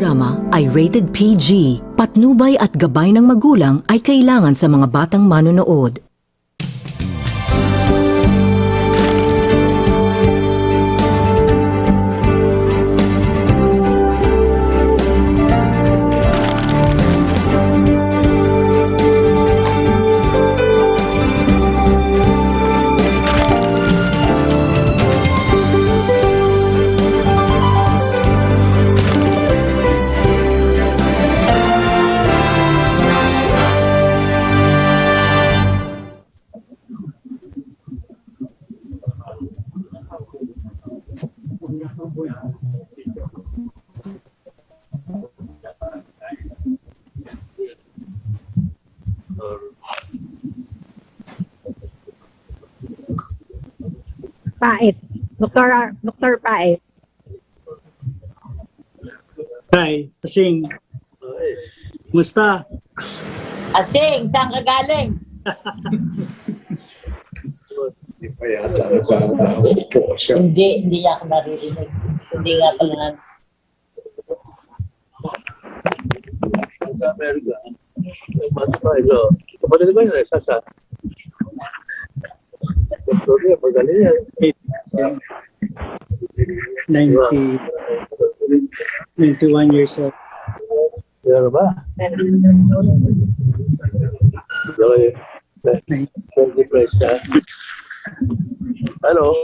programa ay rated PG. Patnubay at gabay ng magulang ay kailangan sa mga batang manonood. Pait. Dr. Pait. Hi, Asing. Kumusta? Asing, saan ka galing? Hindi ako naririnig. Hindi nga pala. Kapatid ko yun, Sasa. Magaling yan. 91 years old. Ano ba? Okay. Depressed. Hello?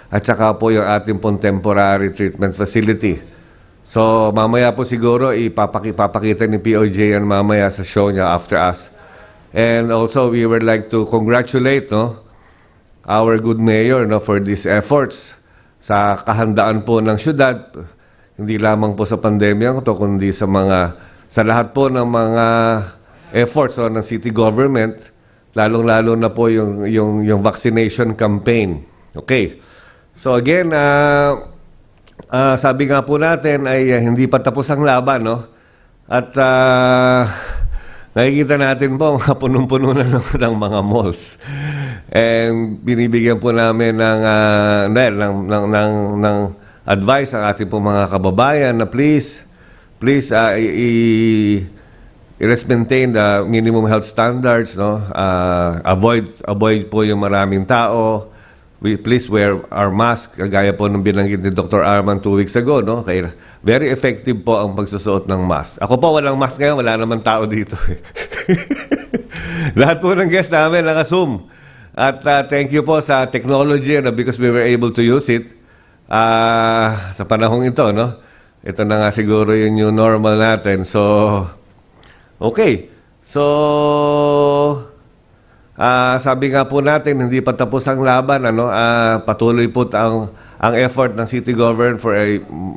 At saka po yung ating pong temporary treatment facility. So mamaya po siguro ipapakita ni POJ yan mamaya sa show niya after us. And also we would like to congratulate our good mayor for these efforts sa kahandaan po ng syudad. Hindi lamang po sa pandemya to kundi sa lahat po ng mga efforts ng city government, lalong-lalo na po yung vaccination campaign. Okay. So again, sabi nga po natin ay hindi pa tapos ang laban, no? At nakikita natin po mga punong-puno na ng mga malls. And binibigyan po namin ng advice ang ating po mga kababayan na please let's maintain the minimum health standards, no? Avoid po yung maraming tao. Please wear our mask, kagaya po nung binanggit ni Dr. Arman 2 weeks ago, no? Kaya very effective po ang pagsusuot ng mask. Ako po walang mask ngayon, wala naman tao dito. Lahat po ng guests namin naka-Zoom. At thank you po sa technology because we were able to use it sa panahong ito, no? Ito na nga siguro yung new normal natin. So, okay. So, sabi nga po natin, hindi pa tapos ang laban. Patuloy po ang effort ng city government for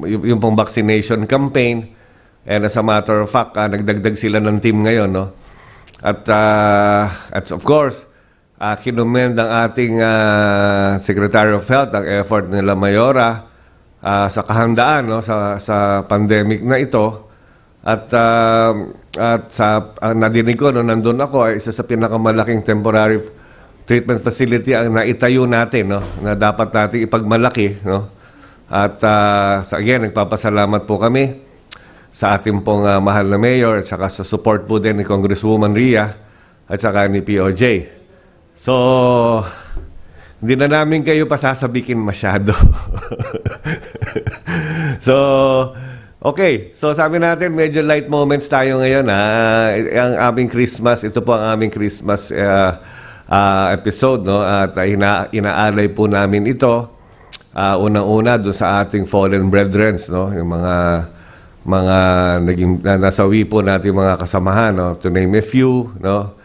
yung pong vaccination campaign. And as a matter of fact, nagdagdag sila ng team ngayon. No? At of course, kinumend ng ating Secretary of Health ang effort nila Mayora sa kahandaan sa pandemic na ito. At nadinig ko nung nandun ako ay isa sa pinakamalaking temporary treatment facility ang naitayo natin, no? Na dapat natin ipagmalaki, no? At again, nagpapasalamat po kami sa ating pong mahal na mayor at saka sa support po din ni Congresswoman Ria at saka ni POJ. So, hindi na namin kayo pasasabikin masyado. So, Okay, so sabi natin medyo light moments tayo ngayon ha. Ang aming Christmas, ito po ang aming Christmas episode, no? At inaalay po namin ito unang-una doon sa ating fallen brethren, no? Yung mga naging nasawi po natin mga kasamahan, no? To name a few, no?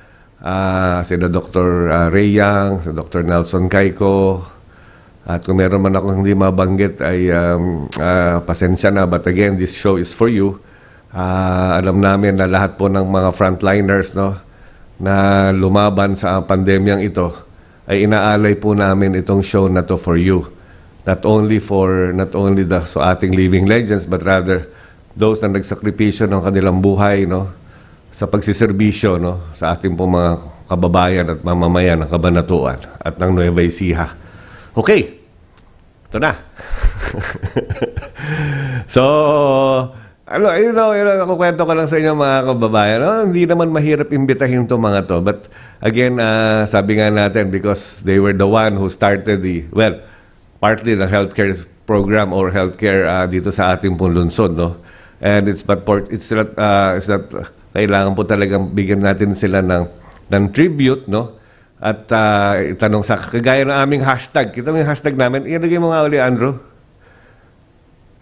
Sina Dr. Ray Yang, si Dr. Nelson Caico, at kung meron man akong hindi mabanggit ay pasensya na. But again, this show is for you. Alam namin na lahat po ng mga frontliners, no, na lumaban sa pandemyang ito ay inaalay po namin itong show na to for you. Not only so ating living legends, but rather those na nagsakripisyo ng kanilang buhay, no, sa pagsiservisyo, no, sa ating po mga kababayan at mamamayan ng Kabanatuan at ng Nueva Ecija. Okay, ito na. So, nakukwento ko lang sa inyo mga kababayan. Hindi naman mahirap imbitahin to mga to. But again, sabi nga natin, because they were the one who started partly the healthcare program or healthcare dito sa ating pong lungsod, no? And it's not kailangan po talagang bigyan natin sila ng tribute, no? At itanong sa kagaya ng aming hashtag. Kita mo yung hashtag namin. Ilagay mo nga uli, Andrew.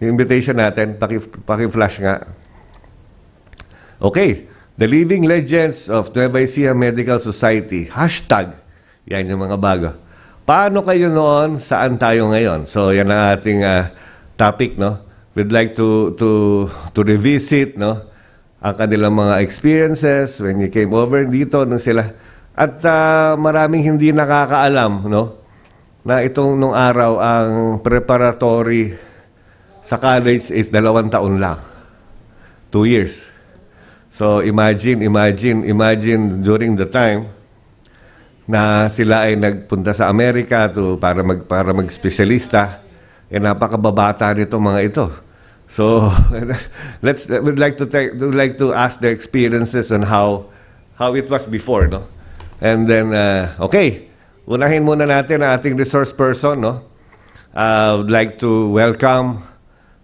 Yung invitation natin. Paki-flash nga. Okay. The Living Legends of Nueva Ecija Medical Society. Hashtag. Yan yung mga bago. Paano kayo noon? Saan tayo ngayon? So, yan ang ating topic, no? We'd like to revisit, no, ang kanilang mga experiences when you came over dito nung sila. At maraming hindi nakakaalam, no, na itong nung araw ang preparatory sa college is 2 taon lang. 2 years. So imagine during the time na sila ay nagpunta sa Amerika para mag-spesyalista, napakababata nito mga ito. So we'd like to ask their experiences on how it was before, no? And then, okay, unahin muna natin ang ating resource person, no? I would like to welcome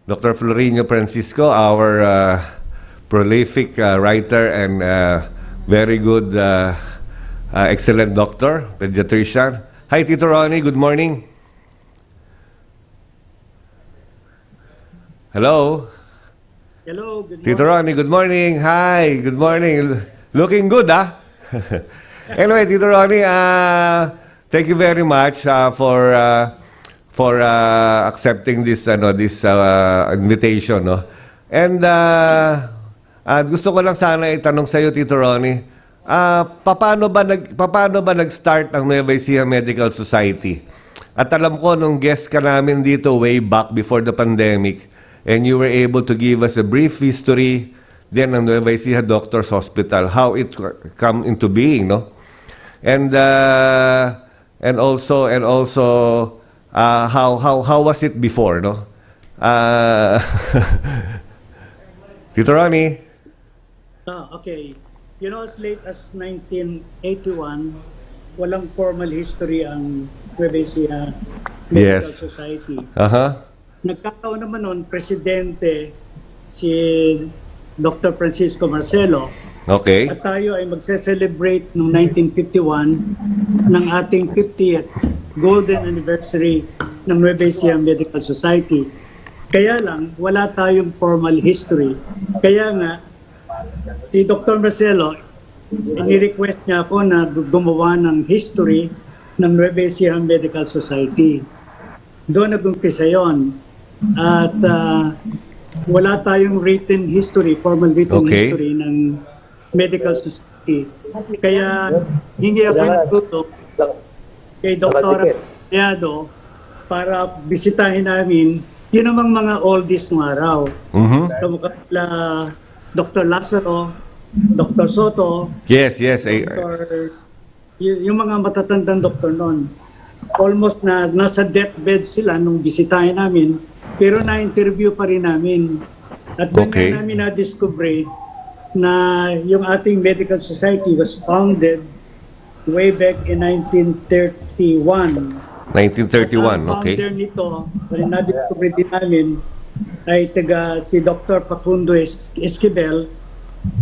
Dr. Florino Francisco, our prolific writer and very good, excellent doctor, pediatrician. Hi, Tito Ronnie, good morning. Hello? Hello, good morning. Tito Ronnie, good morning. Hi, good morning. Looking good, ah? Anyway, Tito Ronnie, thank you very much for accepting this invitation, no. And gusto ko lang sana itanong sa iyo, Tito Ronnie, paano ba nag-start ang Nueva Ecija Medical Society? At alam ko nung guest ka namin dito way back before the pandemic, and you were able to give us a brief history then ng Nueva Ecija Doctors Hospital, how it come into being, no? And also how was it before, no? Tito Ronnie. Okay. As late as 1981, walang formal history ang Nueva Ecija Medical Yes. Society. Uh-huh. Nagkataon naman noon, presidente si Dr. Francisco Marcelo. Okay. At tayo ay magse-celebrate noong 1951 ng ating 50th golden anniversary ng Nueva Ecija Medical Society. Kaya lang, wala tayong formal history. Kaya nga, si Dr. Marcelo, ini-request niya ako na gumawa ng history ng Nueva Ecija Medical Society. Doon nag-umpisa yun. At wala tayong written history, formal written Okay. history ng Medical Society. Kaya hindi ako nagtutulong kay Dr. Piado para bisitahin namin yun namang mga oldies ng araw. Mhm. Kamukha Dr. Lazaro, Dr. Soto, Yes. yung mga matatandang doktor noon. Almost na nasa deathbed sila nung bisitahin namin, pero na-interview pa rin namin. At doon Okay. namin na-discover na yung ating medical society was founded way back in 1931. 1931, At ang okay. founder nito, na-discover din namin, ay si Dr. Facundo Esquivel,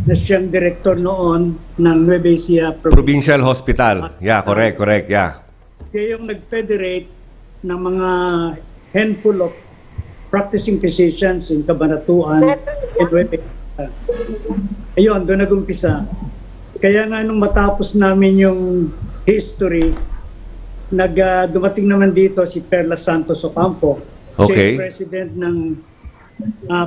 na siyang direktor noon ng Nueva Ecija Provincial Hospital. Yeah, correct, yeah. Siya yung nag-federate ng mga handful of practicing physicians in Cabanatuan and Nueva Ecija. Ayun, doon nag-umpisa. Kaya nga nung matapos namin yung history, dumating naman dito si Perla Santos Ocampo. Siya Okay. yung president ng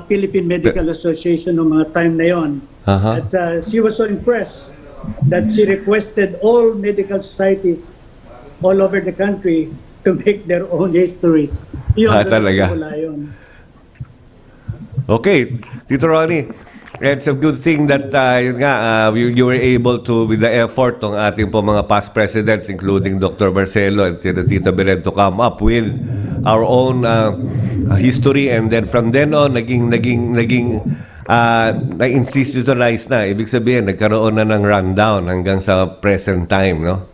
Philippine Medical Association noong mga time na yon. Uh-huh. At she was so impressed that she requested all medical societies all over the country to make their own histories. Yun, doon Talaga? nagsimula yun. Okay, Tito Ronnie, it's a good thing that yun nga, you were able to, with the effort ng ating po mga past presidents, including Dr. Marcelo and Tita Belen, to come up with our own history, and then from then on, naging na-institutionalize na. Ibig sabihin, nagkaroon na ng rundown hanggang sa present time, no?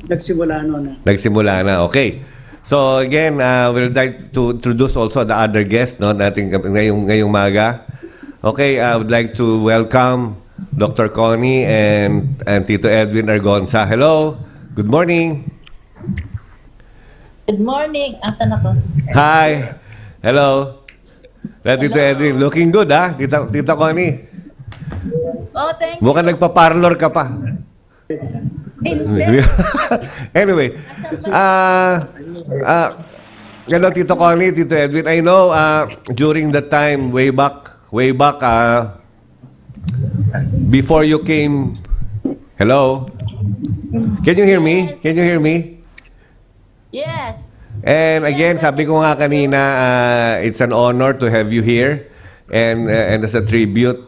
Nagsimula noon. Nagsimula na, okay. So again, we'll like to introduce also the other guests, no, natin ngayong maga. Okay, I would like to welcome Dr. Connie and Tito Edwin Argonza. Hello, good morning. Good morning. Asan ako? Hi, hello. Tito Edwin, looking good, ha? Tita Connie, Oh, thank you. mukhang nagpa-parlor ka pa. Hindi. Anyway, hello Tito Connie, Tito Edwin. I know during the time way back before you came. Hello? Can you hear me? Can you hear me? Yes. And again, sabi ko nga kanina, it's an honor to have you here and as a tribute.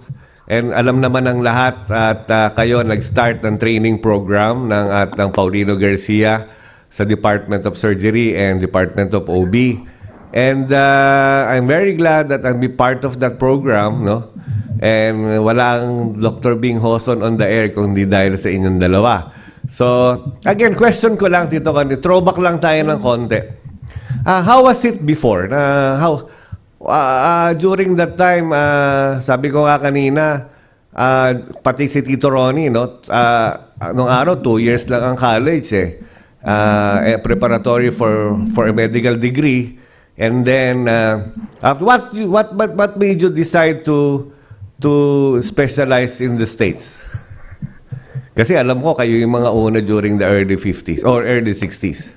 And alam naman ng lahat at kayo nag-start ng training program ng Paulino Garcia sa Department of Surgery and Department of OB. And I'm very glad that I'll be part of that program, no? And walang Dr. Bing Hoson on the air kung di dahil sa inyong dalawa. So, again, question ko lang, Tito Connie, throwback lang tayo ng konti. How was it before? During that time, sabi ko nga kanina, pati si Tito Ronnie, no? Nung araw, 2 years lang ang college, preparatory for a medical degree. And then, what made you decide to specialize in the States? Kasi alam ko kayo yung mga una during the early 50s or early 60s.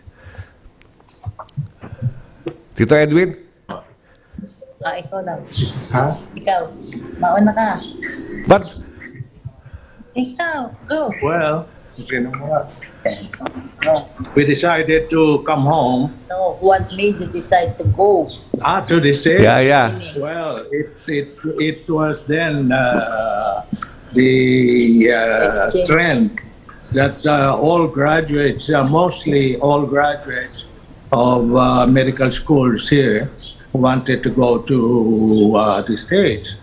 Tito Edwin? Ikaw lang. Ha? Ikaw. Mauna ka. But, Ikaw. Go. Well, we decided to come home No, what made you decide to go? to the States. yeah. Well, it was then the Exchange. trend that all graduates, mostly all graduates of medical schools here, wanted to go to the States.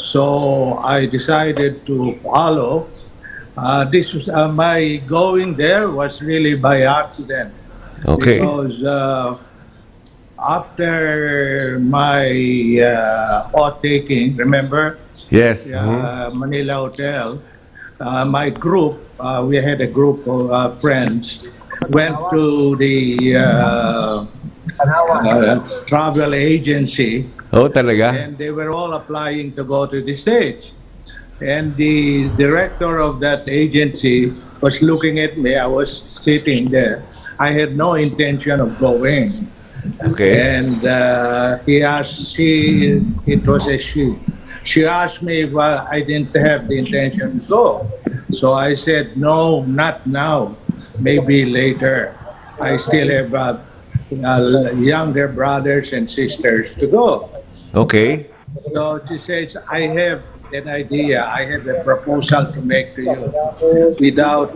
So I decided to follow. This was my going there was really by accident. Okay. Because after my oath taking, remember, Yes. Manila Hotel, my group, we had a group of friends, went to the travel agency, Oh, talaga? and they were all applying to go to the States. And the director of that agency was looking at me. I was sitting there. I had no intention of going. Okay. And he asked, it was a she. She asked me if I didn't have the intention to go. So I said, no, not now, maybe later. I still have younger brothers and sisters to go. Okay. So she says, I have an idea, I have a proposal to make to you. Without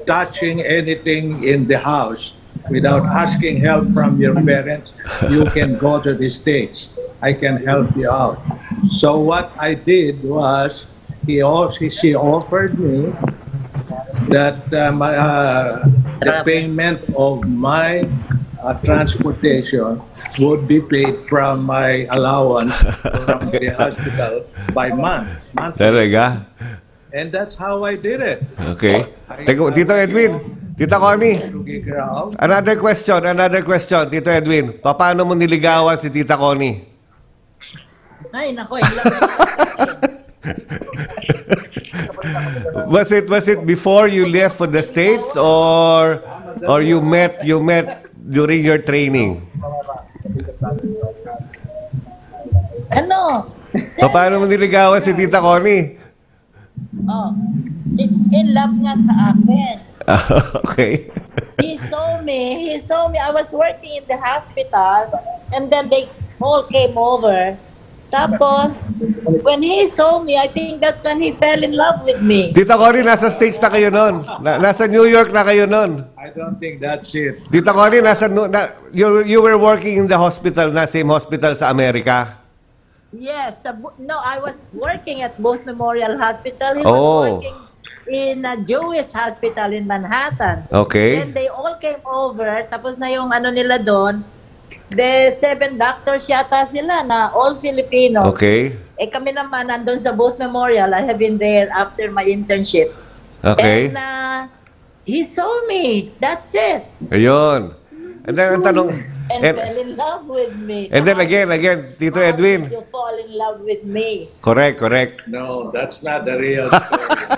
touching anything in the house, without asking help from your parents, you can go to the States. I can help you out. So what I did was, she offered me that the payment of my transportation would be paid from my allowance from the hospital by monthly. Talaga? And that's how I did it. Okay. Teka, Tito Edwin, Tita Connie, To figure out. another question, Tito Edwin. Paano mo niligawan si Tita Connie? Ay, nako, ilang Was it before you left for the States or you met during your training? Ano? Paano mo niligawan si Tita Connie? Oh, in love nga sa akin. Okay. He saw me. I was working in the hospital, and then they all came over. Tapos, when he saw me, I think that's when he fell in love with me. Tita Connie, nasa States na kayo nun. Nasa New York na kayo nun. I don't think that's it. Tita Connie, you were working in the hospital same hospital sa Amerika. Yes. No, I was working at Booth Memorial Hospital. He was Oh. working in a Jewish hospital in Manhattan. Okay. Then they all came over. Tapos na yung ano nila doon. The 7 doctors yata sila na all Filipinos. Okay. Eh kami naman nandun sa Booth Memorial. I have been there after my internship. Okay. And he saw me. That's it. Ayun. And then, ang tanong, And fell in love with me. and then again, Tito How Edwin. did you fall in love with me? Correct. No, that's not the real story.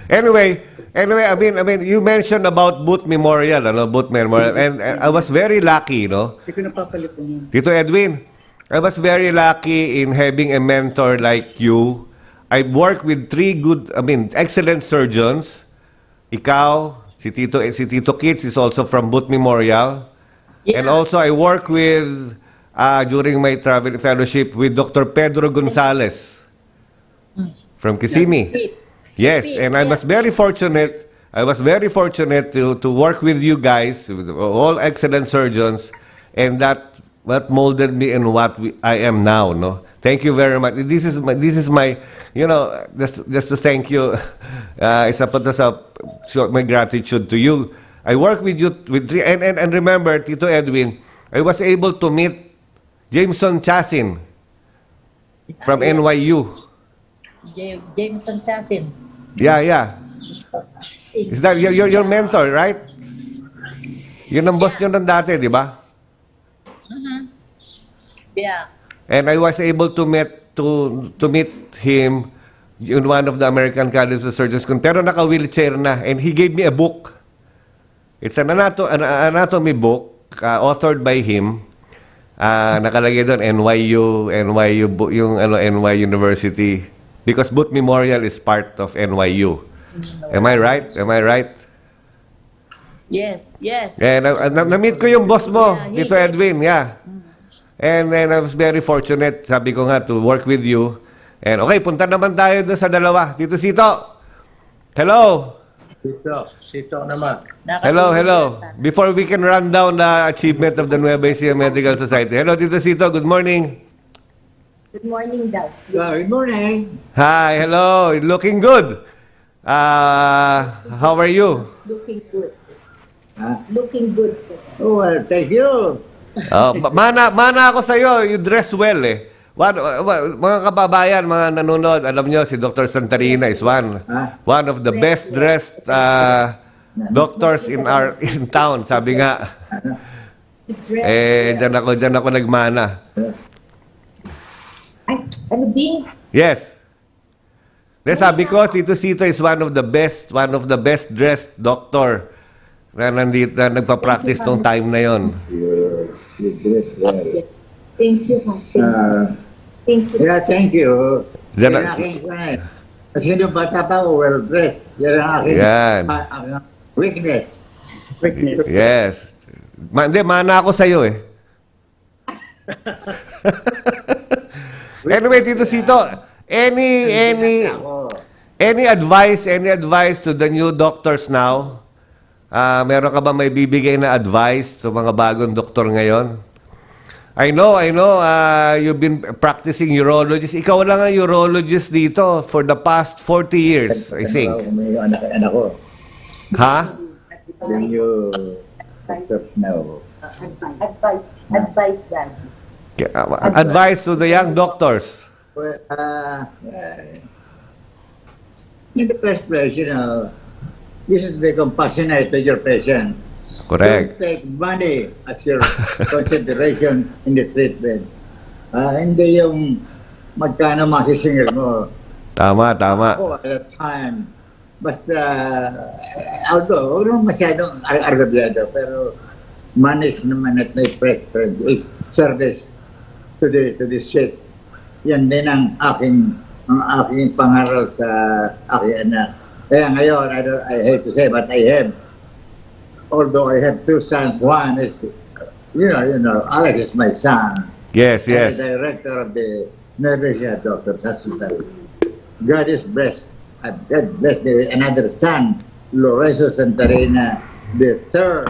Anyway, I mean, you mentioned about Booth Memorial, and I was very lucky, no? Hindi ko napapalitan yun. Tito Edwin, I was very lucky in having a mentor like you. I worked with 3 excellent surgeons. Ikaw, si Tito Kitts is also from Booth Memorial. Yeah. And also I work with, during my travel fellowship with Dr. Pedro Gonzalez from Kissimmee. Yes, and I was very fortunate. To work with you guys, with all excellent surgeons, and that what molded me and I am now. No, thank you very much. This is my just to thank you. Isa pa to sa my gratitude to you. I work with you with 3 and remember, Tito Edwin, I was able to meet Jameson Chasin from NYU. Jameson Chasin. Yeah. Is that your mentor, right? Yun ang boss niyo ng dati, di ba? Yeah. And I was able to meet him in one of the American College of Surgeons. Pero naka-wheelchair na. And he gave me a book. It's an anatomy book authored by him. Nakalagay doon NYU University. Because Booth Memorial is part of NYU. Am I right? Yes. And na-meet ko yung boss mo, Yeah, Tito Edwin, yeah. And then I was very fortunate, sabi ko nga, to work with you. And okay, punta naman tayo doon sa dalawa. Tito Sito, hello. Sito naman. Hello. Before we can run down the achievement of the Nueva Ecija Medical Society. Hello, Tito Sito, good morning. Good morning, Doc. Good morning. Hi, hello. Looking good. How are you? Looking good. Ah. Looking good. Oh, well, thank you. Mana ako sa iyo. You dress well eh. Mga kababayan, mga nanonood, alam nyo, si Dr. Santarina is one of the best dressed doctors in town. Sabi nga, dyan ako nagmana. Ay, ano Bing? Yes. Sabi ko, Tito Sito is one of the best dressed doctor na nandito, na nagpa-practice nung time na yon. You dress well. Thank you. Thank you. Yeah, thank you. Diyan Yan na- ang aking kasi yung bata pa ako, well-dressed. Yan ang aking Yan. weakness. Yes. Hindi, mana ako sa'yo eh. Anyway, Tito Sito, any advice to the new doctors now? Meron ka ba may bibigay na advice sa mga bagong doktor ngayon? I know, you've been practicing urologist. Ikaw lang ang urologist dito for the past 40 years, I think. May anak ko. Ha? Then you doctors now. Advice, Dad. Advice to the young doctors. Well, in the first place, you should be compassionate to your patient. Correct. Don't take money as your consideration in the treatment. Hindi yung magkano masisingil mo. Tama, tama. Ako at that time, basta, although, huwag naman masyadong argabyado, pero manage naman at may preference is service to the sick. Yan din ang aking pangaral sa aking anak. Kaya ngayon, I hate to say, but I have, although I have two sons, one is, Alex is my son. Yes, And yes. the director of the Nueva Ecija Doctors Hospital. God is blessed. God blessed another son, Lorenzo Santarena the third.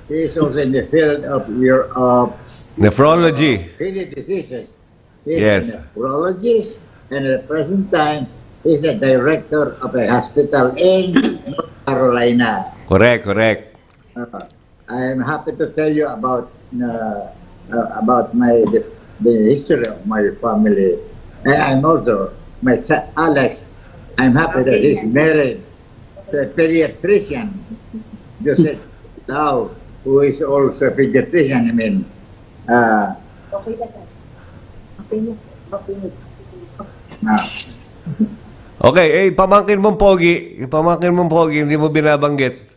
He is also in the field of Nephrology. kidney diseases. He Yes. is a nephrologist, and at the present time, he is the director of a hospital in North Carolina. Correct, correct. I am happy to tell you about the history of my family, and I'm also my son Alex. I'm happy that he's married to a pediatrician, Joseph Lau, who is also a pediatrician. Okay na, Dad. Okay na. Okay, pamangkin mong pogi, hindi mo binabanggit.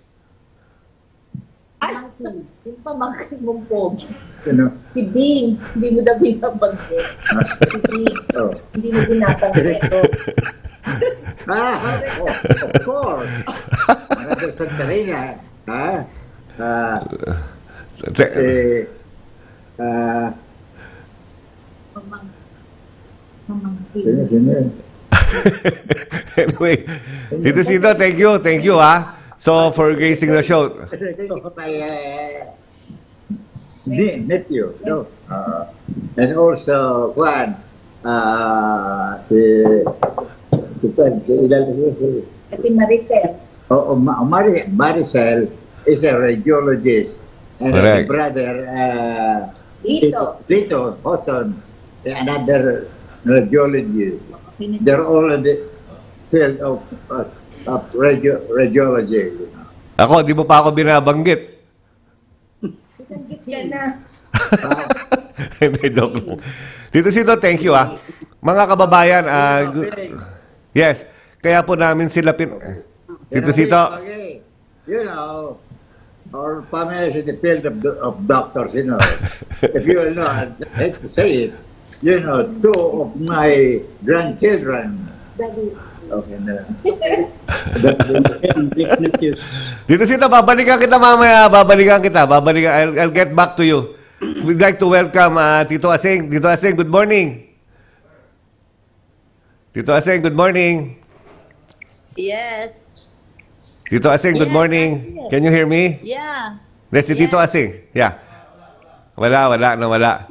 Yung pamangkin mong pogi. Ano? Si Bing, hindi mo na binabanggit. Si Bing, Oh. hindi mo binabanggit. Of course. Another Santarena. Pamangkin. Sino? Anyway, Sito, thank you ha. So, for gracing the show. My nephew, no? And also, Juan, si Ito yung Maricel. Maricel is a radiologist. And Correct. his brother, Lito Houghton, another radiologist. They're all in the field of radiology. Ako, di mo pa ako binabanggit. Binanggit ka na. Hindi, joke lang. Sito, thank you ha. Mga kababayan, yes, kaya po namin sila Sito. Our family is in the field of doctors, If you will know, I hate to say it, two of my grandchildren. Daddy. Okay na. Sito, babalikan kita mamaya. I'll get back to you. We'd like to welcome Tito Aseng. Tito Aseng, good morning. Tito Aseng, good morning. Yes. Tito Aseng, good Yes, morning. I'm here. Can you hear me? Yeah. Si Tito Aseng. Yeah. Wala.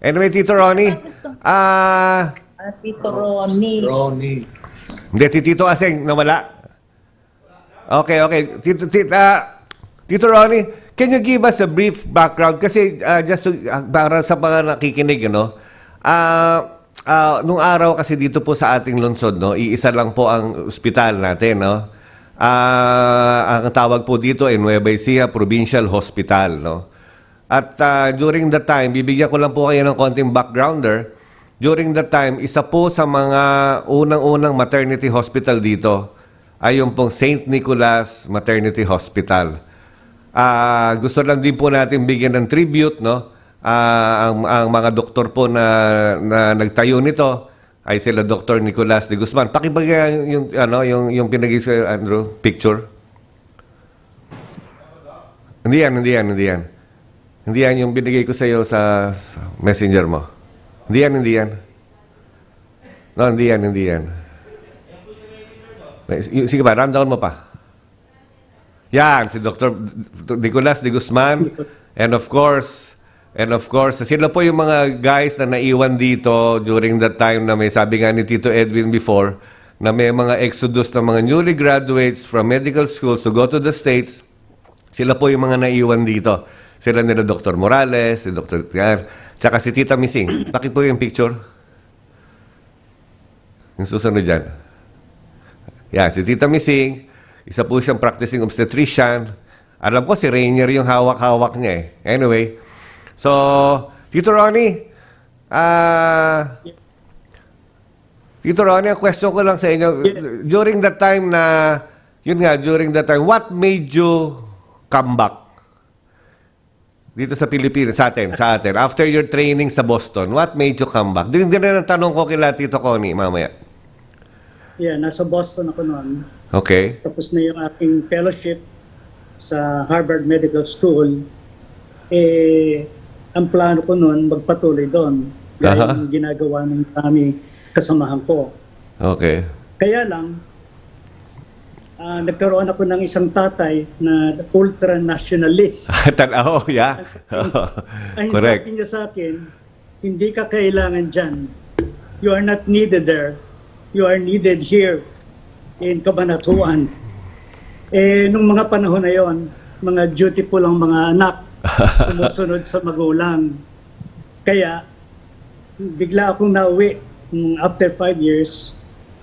Anyway, Tito Ronnie. Tito Ronnie. Ronnie. Hindi, si Tito Aseng, nawala. Okay. Tito Ronnie, can you give us a brief background? Kasi just to, para sa mga nakikinig, nung araw kasi dito po sa ating lungsod, iisa lang po ang ospital natin, ang tawag po dito ay Nueva Ecija Provincial Hospital, At during that time, bibigyan ko lang po kayo ng konting backgrounder. During that time, isa po sa mga unang-unang maternity hospital dito ay yung pong St. Nicholas Maternity Hospital. Gusto lang din po natin bigyan ng tribute, ang mga doktor po na nagtayo nito ay sila Dr. Nicolas de Guzman. Pakibagay yung pinagay sa Andrew picture. Hindi yan. Hindi yan yung binigay ko sa iyo sa messenger mo. Hindi yan. No, hindi yan. Sige ba, ramdaman mo pa. Yan, si Dr. Nicolas de Guzman. And of course, sila po yung mga guys na naiwan dito during that time na may sabi nga ni Tito Edwin before, na may mga exodus ng mga newly graduates from medical schools to go to the States. Sila po yung mga naiwan dito. Sila nila Dr. Morales, si Dr. Tiar, tsaka si Tita Mising. Paki po yung picture. Yung susunod dyan. Yan, si Tita Mising, isa po siyang practicing obstetrician. Alam ko si Rainier yung hawak-hawak niya eh. Anyway, so, Tito Ronnie, ang question ko lang sa inyo, during that time na, during that time, what made you come back? Dito sa Pilipinas, sa atin. After your training sa Boston, what made you come back? Din na ang tanong ko kila Tito Connie mamaya. Yeah, nasa Boston ako noon. Okay. Tapos na yung aking fellowship sa Harvard Medical School. Ang plano ko noon, magpatuloy doon. Gaya yung ginagawa ng kami kasamahan ko. Okay. Kaya lang, nagkaroon ako ng isang tatay na ultra-nationalist. Oh, yeah. Ang Correct. sabi niya sa akin, hindi ka kailangan dyan. You are not needed there. You are needed here in Cabanatuan. Nung mga panahon na yon, mga dutiful ang mga anak, sumusunod sa magulang. Kaya, bigla akong nauwi after 5 years,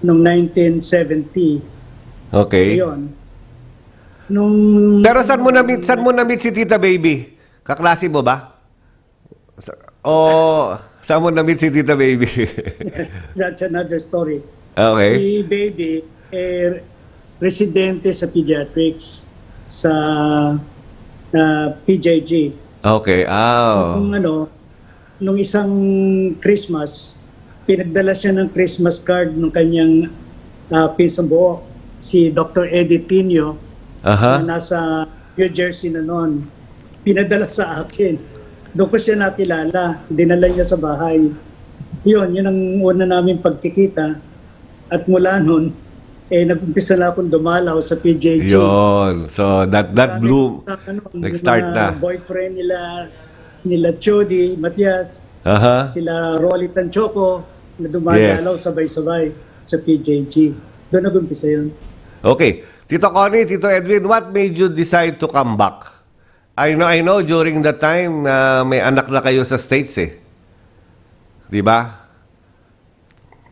noong 1970. Okay. Ayun. Nung Pero saan mo na-meet si Tita Baby? Kaklase mo ba? Saan mo na-meet si Tita Baby? that's another story. Okay. Si Baby, residente sa pediatrics sa PJG. Okay. Nung isang Christmas, pinagdala siya ng Christmas card ng kanyang pinsang buo, si Dr. Eddie Pino, na nasa New Jersey na noon. Pinadala sa akin. Doon ko siya nakilala. Dinala niya sa bahay. Yun ang una namin pagkikita. At mula noon, nag-umpisa na akong dumalaw sa PJG. Yun. So, that bloom, nag-start na. Boyfriend nila Chody, Matias, sila Rolly Tanchoco, na dumadalaw sabay-sabay sa PJG. Doon nag-umpisa yun. Okay. Tito Connie, Tito Edwin, what made you decide to come back? I know during that time na may anak na kayo sa States eh. Di ba?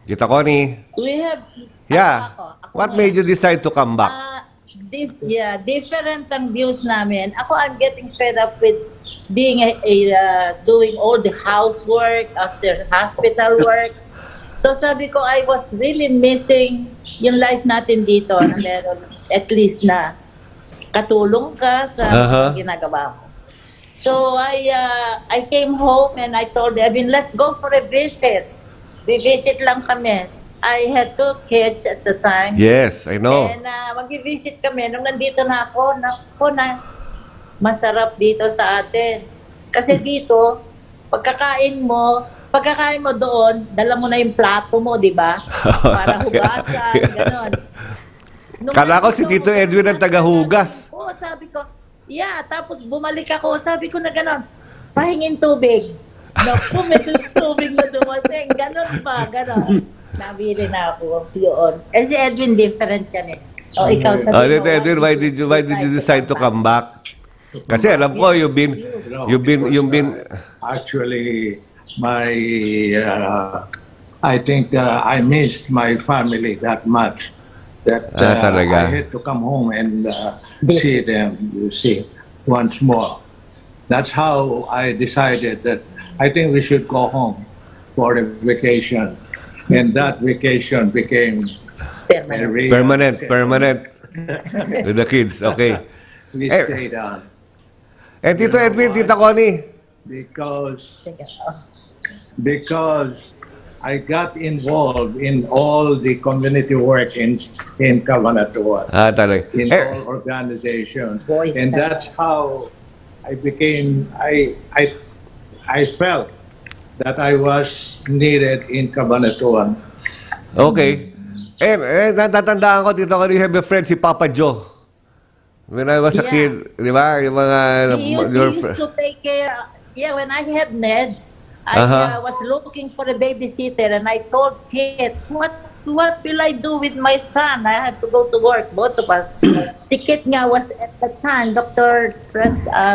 Tito Connie? We have... Yeah. Ako What made you decide to come back? Different ang views namin. Ako, I'm getting fed up with being doing all the housework after hospital work. So sabi ko, I was really missing yung life natin dito na meron at least na katulong ka sa ginagawa mo. So I came home and I told Evan, let's go for a visit. Visit lang kami. I had 2 kids at the time. Yes, I know. And mag-visit kami. Nung nandito na ako, masarap dito sa atin. Kasi dito, pagkakain mo doon, dala mo na yung plato mo, di ba? Para hugasan, gano'n. Kala ko si Tito Edwin ang tagahugas. Oo, sabi ko, yeah, tapos bumalik ako, sabi ko na gano'n, pahingin tubig. Naku, may tubig na dumating, gano'n pa, gano'n. Nabili na ako yun. Si Edwin different yan eh. O ikaw sabi mo. Edwin, why did you decide to come back? Kasi alam ko you've been Actually, I think I missed my family that much that I had to come home and see them, once more. That's how I decided that I think we should go home for a vacation. And that vacation became permanent with the kids. Okay. We stayed on. And Tito Edwin, Tita Connie? Because I got involved in all the community work in Cabanatuan. Talaga. In all organizations. And that's how I became, I felt that I was needed in Cabanatuan. Okay. Natatandaan ko, Tito Connie, you have a friend, si Papa Joe. When I was a kid, di ba? Yung mga... He used to take care. When I had Ned, I was looking for a babysitter and I told Kit, what what will I do with my son? I have to go to work, both of us. Si Kit nga was at that time, Dr.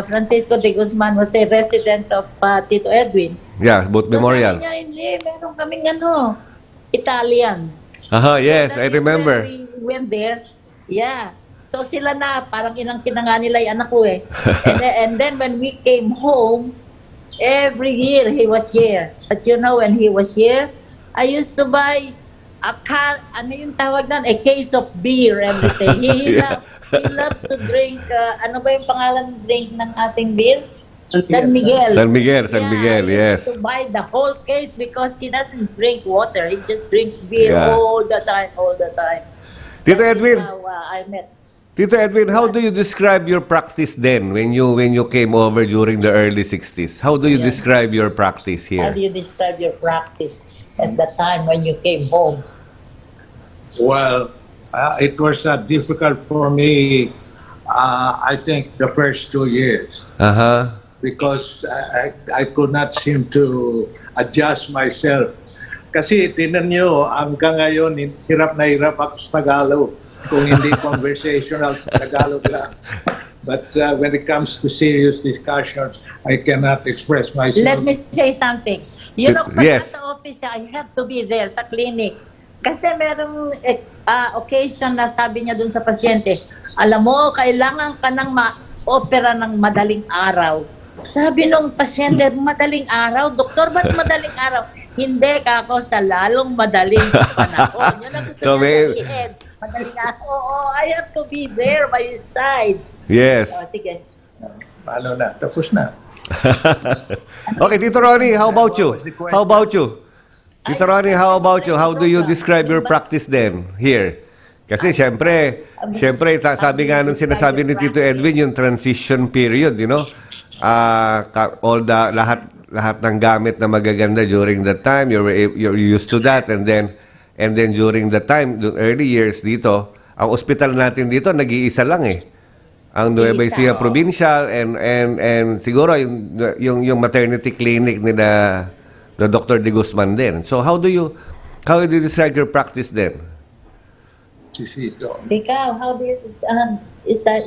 Francisco de Guzman was a resident of Tito Edwin. Yeah, both So memorial. sabi niya, hindi, meron kaming Italian. Yes, So I that is remember. when we went there. Yeah. So sila na, parang inangkin na nga nila yung anak ko eh. And then when we came home, every year he was here. But you know, when he was here, I used to buy ano yung tawag doon? A case of beer every day. He loves to drink, ano ba yung pangalan ng drink ng ating beer? San Miguel. San Miguel, I yes. used to buy the whole case because he doesn't drink water. He just drinks beer Yeah. all the time. Tito Edwin, How I met. Tito Edwin, how do you describe your practice then when you came over during the early 60s? How do you Yeah. describe your practice How here? do you describe your practice at the time when you came home? Well, it was difficult for me, I think, the first 2 years. Uh-huh. Because I could not seem to adjust myself. Kasi tinan nyo, hanggang ngayon, hirap na hirap ako sa Tagalog. Kung hindi conversational, Tagalog lang. But when it comes to serious discussions, I cannot express myself. Let me say something. You know, pag Yes. nasa office siya, I have to be there sa clinic. Kasi merong occasion na sabi niya dun sa pasyente, alam mo, kailangan ka nang ma-opera ng madaling araw. Sabi nung pasyente, madaling araw? Doktor, ba't madaling araw? Hindi ka ako sa lalong madaling panahon. Yun ang gusto So, niya may- sabihin. Madaling araw. Oo, I have to be there by his side. Yes. O, sige. Ano na, tapos na. Okay, Tito Ronnie, how about you? How about you? Tito Ronnie, how about you? How do you describe your practice then here? Kasi syempre, sabi nga nung sinasabi ni Tito Edwin, yung transition period, you know? Lahat ng gamit na magaganda during that time, you're used to that, and then during the time, the early years dito, ang ospital natin dito nag-iisa lang eh. Ang Nueva Ecija Provincial and siguro yung maternity clinic nila the Dr. De Guzman din. So how do you describe your practice then? Sisito. Ikaw, how do you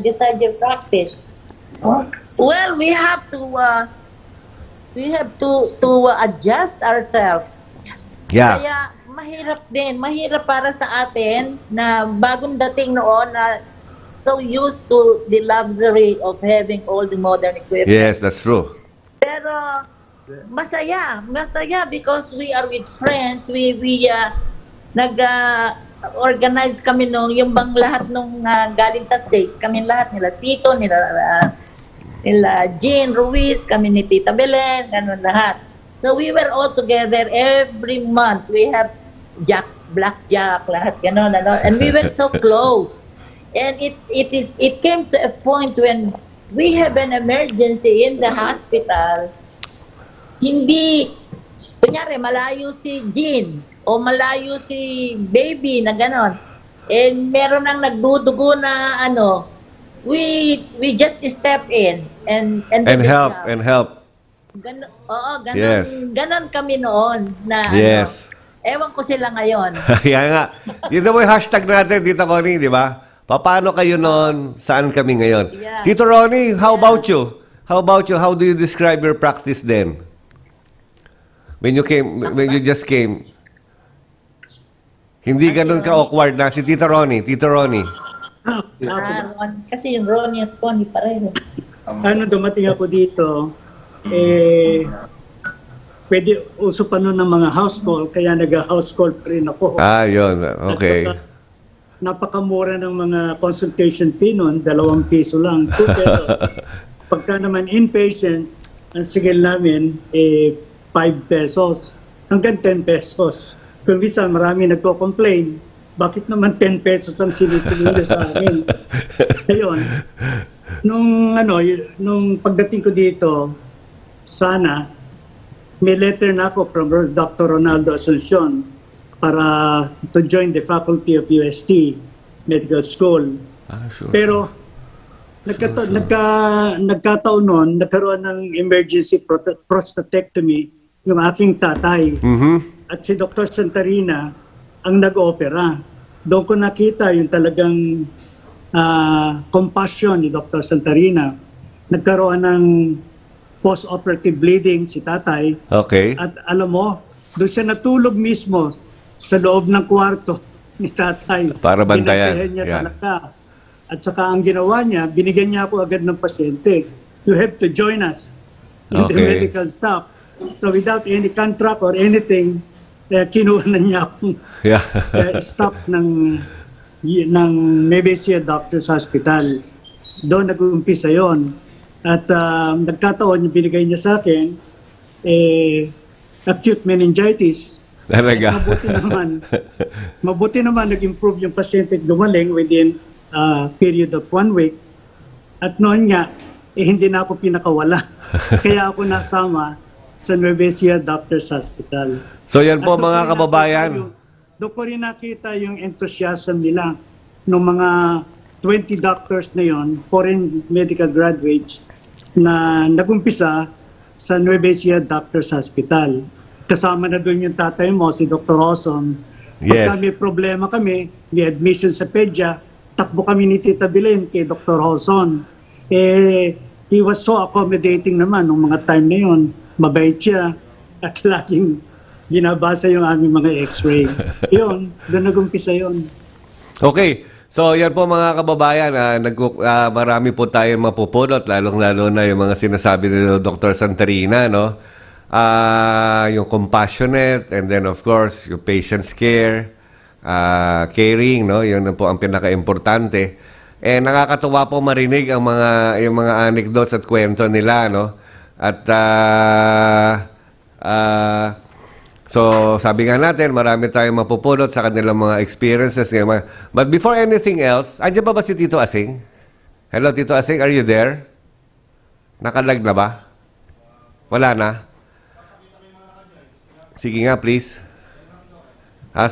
decide your practice? Well, we have to adjust ourselves. Yeah. Kaya mahirap para sa atin na bagong dating noon na so used to the luxury of having all the modern equipment. Yes, that's true. Pero masaya because we are with friends. We nag-organize kami nung yung bang lahat nung galing sa States, kami lahat nila Sito, nila Jean Ruiz, kami ni Tita Belen, ganun lahat. So we were all together every month. We have blackjack, lahat ganun, and we were so close. And it came to a point when we have an emergency in the hospital. Hindi, kunyari, malayo si Jean o malayo si baby na ganon. And meron nang nagdudugo na we just step in and help. Ganon, Yes. ganon kami noon na Yes. ewan ko sila ngayon. Yan nga. Yun na mo yung hashtag natin, Tita Connie, di ba? Paano kayo noon? Saan kami ngayon? Yeah. Tito Ronnie, how about you? How do you describe your practice then? When you just came, hindi ganun ka-awkward na si Tito Ronnie. Kasi yung Ronnie at Connie pareho. Dumating ako dito, pwede uso pa noon ng mga house call, kaya nag-house call pa rin ako. Yun. Okay. Napakamura ng mga consultation fee noon, 2 piso lang, 2 pesos. Pagka naman inpatients, ang sigil namin, 5 pesos, hanggang 10 pesos. Kung minsan marami nagko-complain, bakit naman 10 pesos ang sinisigil sa amin? Ngayon, nung pagdating ko dito, sana, may letter na ako from Dr. Ronaldo Asuncion para to join the faculty of UST Medical School. Sure. Pero nagkataon noon, nagkaroon ng emergency prostatectomy yung aking tatay. Mm-hmm. At si Dr. Santarina ang nag-opera. Doon ko nakita yung talagang compassion ni Dr. Santarina. Nagkaroon ng post-operative bleeding si tatay. Okay. At alam mo, doon siya natulog mismo sa loob ng kwarto ni tatay. Para bantayan. Binantayan niya Yeah. talaga. At saka ang ginawa niya, binigyan niya ako agad ng pasyente. You have to join us in the Okay. medical staff. So without any contract or anything, kinuha na niya akong Yeah. staff ng Nevesia Doctors Hospital. Doon nag-umpisa yon. At nagkataon yung binigay niya sa akin, acute meningitis. Talaga. Mabuti naman nag-improve yung pasyente, gumaling within period of 1 week. At noon nga, hindi na ako pinakawala. Kaya ako nasama sa Nevesia Doctors Hospital. So yan po At doon mga ko rin kababayan. doon ko rin nakita yung enthusiasm nila ng mga 20 doctors na yon, foreign medical graduates, na nagumpisa sa Nevesia Doctors Hospital. Kasama na doon yung tatay mo, si Dr. Roson. Pagka Yes. may problema kami, may admission sa PEDYA, takbo kami ni Tita Belen kay Dr. Roson. He was so accommodating naman nung mga time na yon. Mabait siya at laging binabasa yung aming mga x-ray. Yun, doon nagumpisa yun. Okay. So yan po mga kababayan, marami po tayong mapupulot, lalong-lalo na yung mga sinasabi ni Dr. Santarina, no? Yung compassionate, and then of course, yung patient's care, caring, no? Yun na po ang pinaka-importante. Nakakatuwa po marinig ang yung mga anecdotes at kwento nila, no? At so, sabi nga natin, marami tayong mapupulot sa kanilang mga experiences. But before anything else, andyan pa ba si Tito Asing? Hello, Tito Asing, are you there? Nakalag na ba? Wala na? Sige nga, please.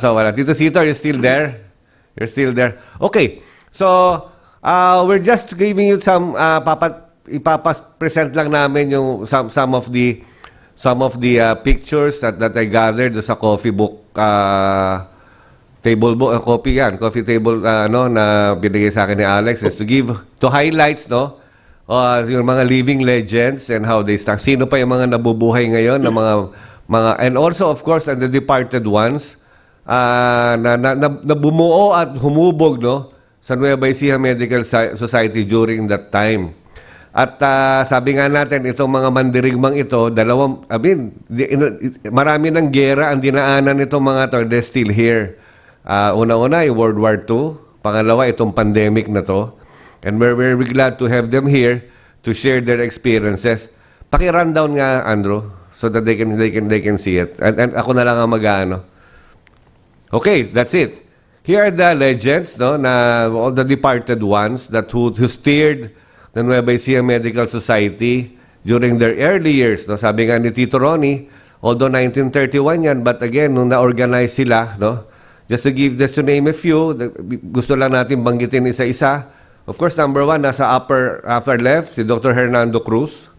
So wala. Tito Sito, are you still there? You're still there. Okay. So, we're just giving you some, ipapas-present lang namin yung some of the pictures that I gathered sa coffee book table book coffee table na binigay sa akin ni Alex is to highlights yung mga living legends and how they start. Sino pa yung mga nabubuhay ngayon na mga and also of course and the departed ones na bumuo at humubog sa Nueva Ecija Medical Society during that time. At sabi nga natin, itong mga mandirigmang ito, marami ng gera ang dinaanan nitong mga to, they're still here. Una-una, yung World War II. Pangalawa, itong pandemic na to. And we're very glad to have them here to share their experiences. Paki-rundown nga, Andrew, so that they can see it. And ako na lang ang mag-ano. Okay, that's it. Here are the legends, na all the departed ones who steered the Nueva Ecija Medical Society during their early years. Sabi nga ni Tito Ronnie, although 1931 yan, but again, nung na-organize sila, just to name a few, gusto lang natin banggitin isa-isa. Of course, number one, nasa upper left, si Dr. Hernando Cruz.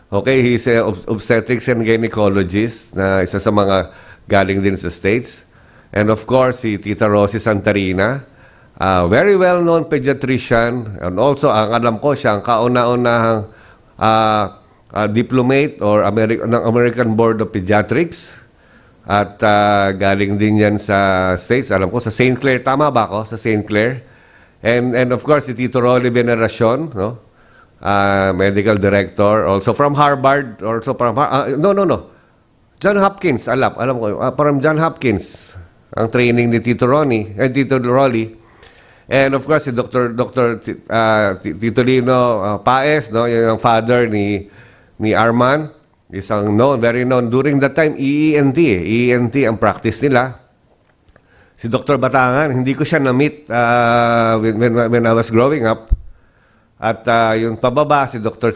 Okay, he's an obstetrics and gynecologist, na isa sa mga galing din sa States. And of course, si Tita Rosie Santarina, very well-known pediatrician, and also, ang alam ko siya, ang kauna-unahang diplomate or ng American Board of Pediatrics. At galing din yan sa States. Alam ko, sa St. Clair. Tama ba ako? Sa St. Clair. And of course, si Tito Rolly Veneracion, medical director, also from Harvard, also from, John Hopkins, alam ko, from John Hopkins, ang training ni Tito Rolly. And of course, si Dr. Tito Lino Paez, yung father ni Arman, isang very known during that time, EENT ang practice nila. Si Dr. Batangan, hindi ko siya na-meet when I was growing up. At yung pababa, si Dr.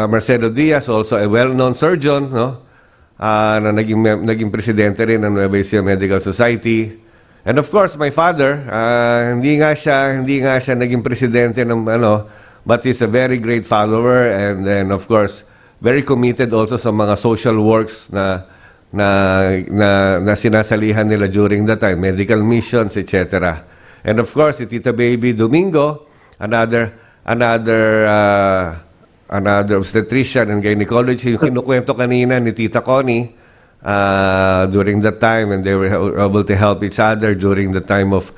Marcelo Diaz, also a well-known surgeon, na naging presidente rin ng Nueva Ecija Medical Society. And of course, my father, hindi nga siya naging presidente ng but he's a very great follower and of course, very committed also sa mga social works na na sinasalihan nila during that time, medical missions, etc. And of course, si Tita Baby Domingo, another obstetrician and gynecology, yung kinukwento kanina ni Tita Connie during that time, and they were able to help each other during the time of,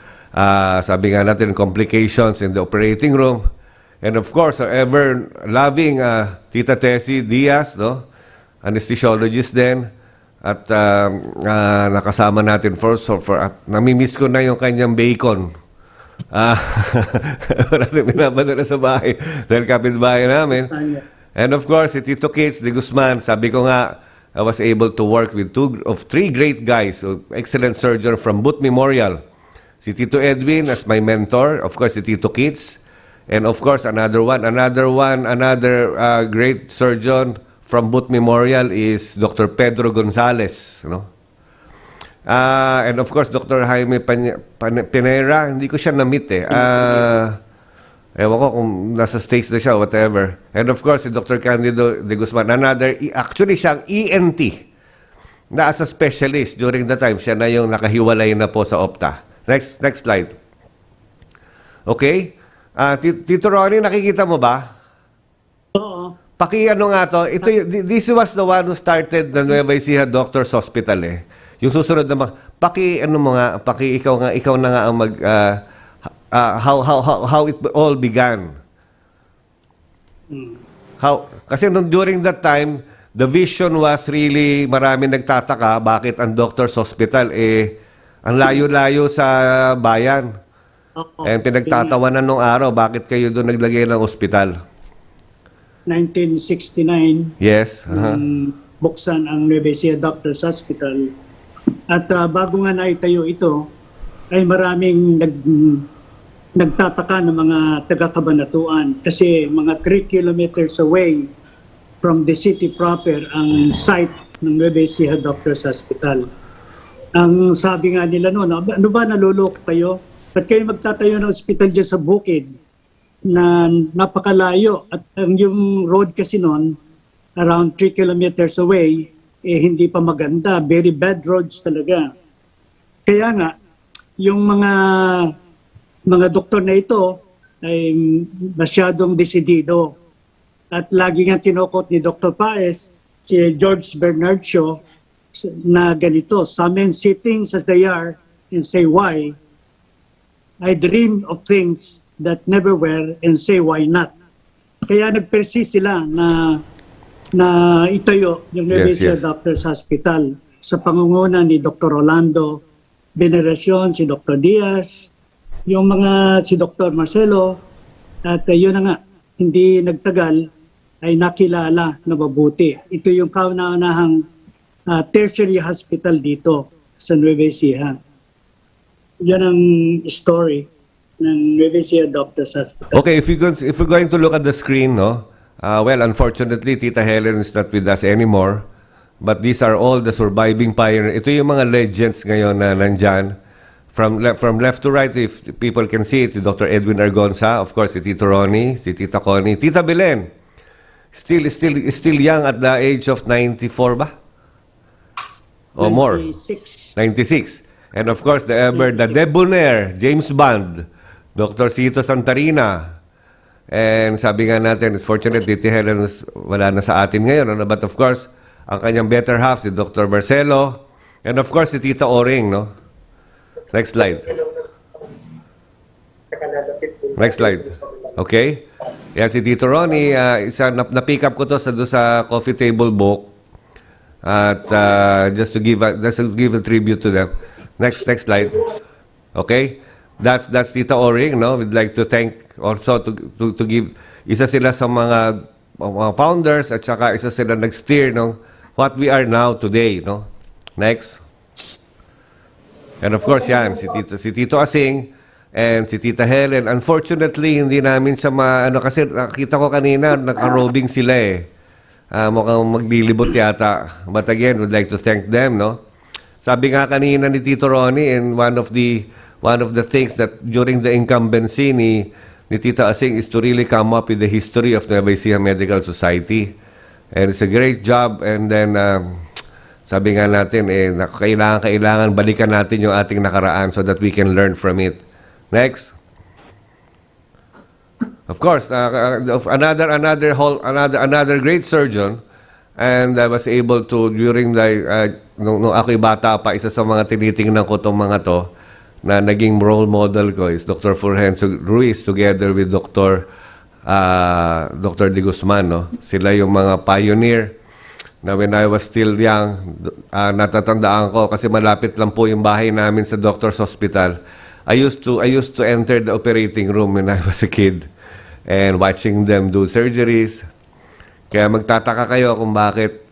sabi nga natin, complications in the operating room. And of course, our ever-loving Tita Tessie Diaz, no? Anesthesiologist din. At nakasama natin namimiss ko na yung kanyang bacon. Maraming binabanala sa bahay dahil kapitbahay namin. And of course, si Tito Kits de Guzman, sabi ko nga, I was able to work with three great guys, excellent surgeon from Booth Memorial. Si Tito Edwin as my mentor, of course si Tito Kits, and of course another great surgeon from Booth Memorial is Dr. Pedro Gonzalez, no? And of course, Dr. Jaime Pinera, hindi ko siya na-meet eh. Ewan ko kung nasa States na siya or whatever. And of course, si Dr. Candido de Guzman, actually siyang ENT, na as a specialist during the time, siya na yung nakahiwalay na po sa Opta. Next slide. Okay? Tito Ronnie, nakikita mo ba? Oo. Paki-ano nga to, this was the one who started the Nueva Ecija Doctors Hospital eh. Yung susunod na ikaw na nga ang how it all began. Kasi during that time, the vision was really, marami nagtataka bakit ang Doctors Hospital ang layo-layo sa bayan. And pinagtatawanan nung araw, bakit kayo doon naglagay ng ospital? 1969, Yes. buksan ang Nueva Ecija Doctors Hospital. At bago nga naitayo ito, ay maraming nagtataka ng mga taga-Kabanatuan kasi mga 3 kilometers away from the city proper ang site ng Nueva Ecija Doctors Hospital. Ang sabi nga nila noon, ano ba, naluloko kayo? Ba't kayo magtatayo ng hospital dyan sa bukid na napakalayo? At yung road kasi noon, around 3 kilometers away, hindi pa maganda. Very bad roads talaga. Kaya nga, yung mga doktor na ito ay masyadong desidido. At lagi nga tinukot ni Dr. Paez, si George Bernard Shaw, na ganito, some men see things as they are and say why. I dream of things that never were and say why not. Kaya nagpersist sila na itayo yung Nueva Ecija Doctors Hospital sa pangunguna ni Dr. Rolando Veneracion, si Dr. Diaz, si Dr. Marcelo, at yun na nga, hindi nagtagal ay nakilala na mabuti. Ito yung kauna-unahang tertiary hospital dito sa Nueva Ecija. Yan ang story ng Nueva Ecija Doctors Hospital. Okay, if we're going to look at the screen, no? Well, unfortunately, Tita Helen is not with us anymore. But these are all the surviving pioneers. Ito yung mga legends ngayon na nandyan. From left to right, if people can see it, si Dr. Edwin Argonza, of course, si Tito Ronnie, si Tita Connie, Tita Belen, still young at the age of 94 ba? O more? 96. And of course, the debonair, James Bond, Dr. Cito Santarina. And sabi nga natin, it's fortunate, Tita Helen wala na sa atin ngayon. But of course, ang kanyang better half, si Dr. Marcelo. And of course, si Tita Oring, no? Next slide. Next slide. Okay? Yan, si Tito Ronnie, na-pick up ko to sa coffee table book. At just to give a tribute to them. Next slide. Okay? That's Tita Oring, no? We'd like to thank also to give, isa sila sa mga founders at saka isa sila nag-steer no what we are now today, no? Next. And of course yan si Tito Asing and si Tita Helen. Unfortunately, hindi namin siya kasi nakita ko kanina naka-robing sila eh. Mukhang maglilibot yata. But again, we'd like to thank them, no? Sabi nga kanina ni Tito Ronnie, and one of the things that during the incumbency ni Tita Asing is to really come up with the history of Nueva Ecija Medical Society. And it's a great job. And then Sabi nga natin, kailangan balikan natin yung ating nakaraan so that we can learn from it. Next. Of course, another great surgeon, and I was able to, during nung ako'y bata pa, isa sa mga tinitingnan ko itong mga to, na naging role model ko is Dr. Fulgencio Ruiz together with Dr. De Guzman. No? Sila yung mga pioneer na when I was still young, natatandaan ko kasi malapit lang po yung bahay namin sa doctor's hospital. I used to enter the operating room when I was a kid and watching them do surgeries. Kaya magtataka kayo kung bakit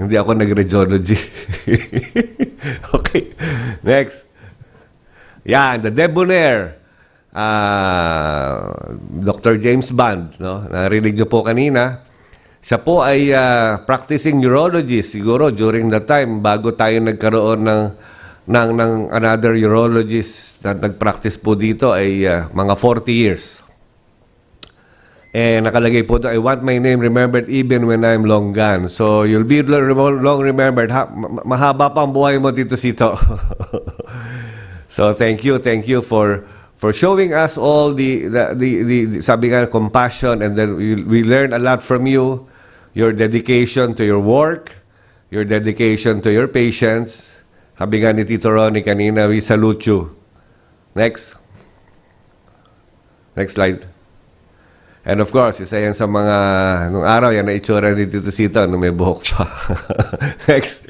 hindi ako nag-radiology. Okay, next. Yan, the debonair. Dr. James Bond, no? Narinig niyo po kanina. Siya po ay practicing neurologist siguro during that time bago tayo nagkaroon ng another urologist na nag-practice po dito ay mga 40 years. Nakalagay po doon, I want my name remembered even when I'm long gone. So you'll be long remembered. Mahaba pa ang buhay mo dito, Sito. So thank you for showing us all the sabi nga, compassion, and then we learn a lot from you. Your dedication to your work, your dedication to your patients. Sabi nga ni Tito Ronnie kanina, we salute you. Next. Next slide. And of course, isa yan sa mga, nung araw, yan na itsura ni Tito Sito nung may buhok pa. Next.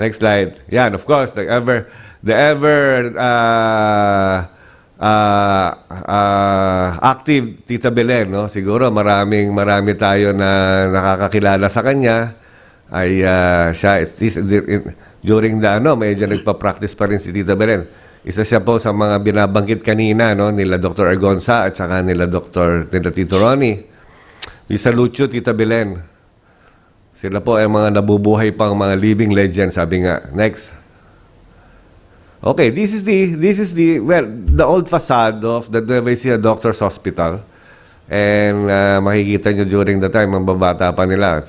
Next slide. Yan, of course, the ever active Tita Belen, no? Siguro marami tayo na nakakakilala sa kanya. Ay siya during the medyo nagpa-practice pa rin si Tita Belen. Isa siya po sa mga binabanggit kanina, no, nila Dr. Argonza at saka nila Tito Ronnie. We salute you, Tita Belen. Sila po ay mga nabubuhay pang mga living legends, sabi nga. Next. Okay, this is the old facade of the Nueva Ecija Doctors Hospital. And makikita nyo during the time, ang babata pa nila.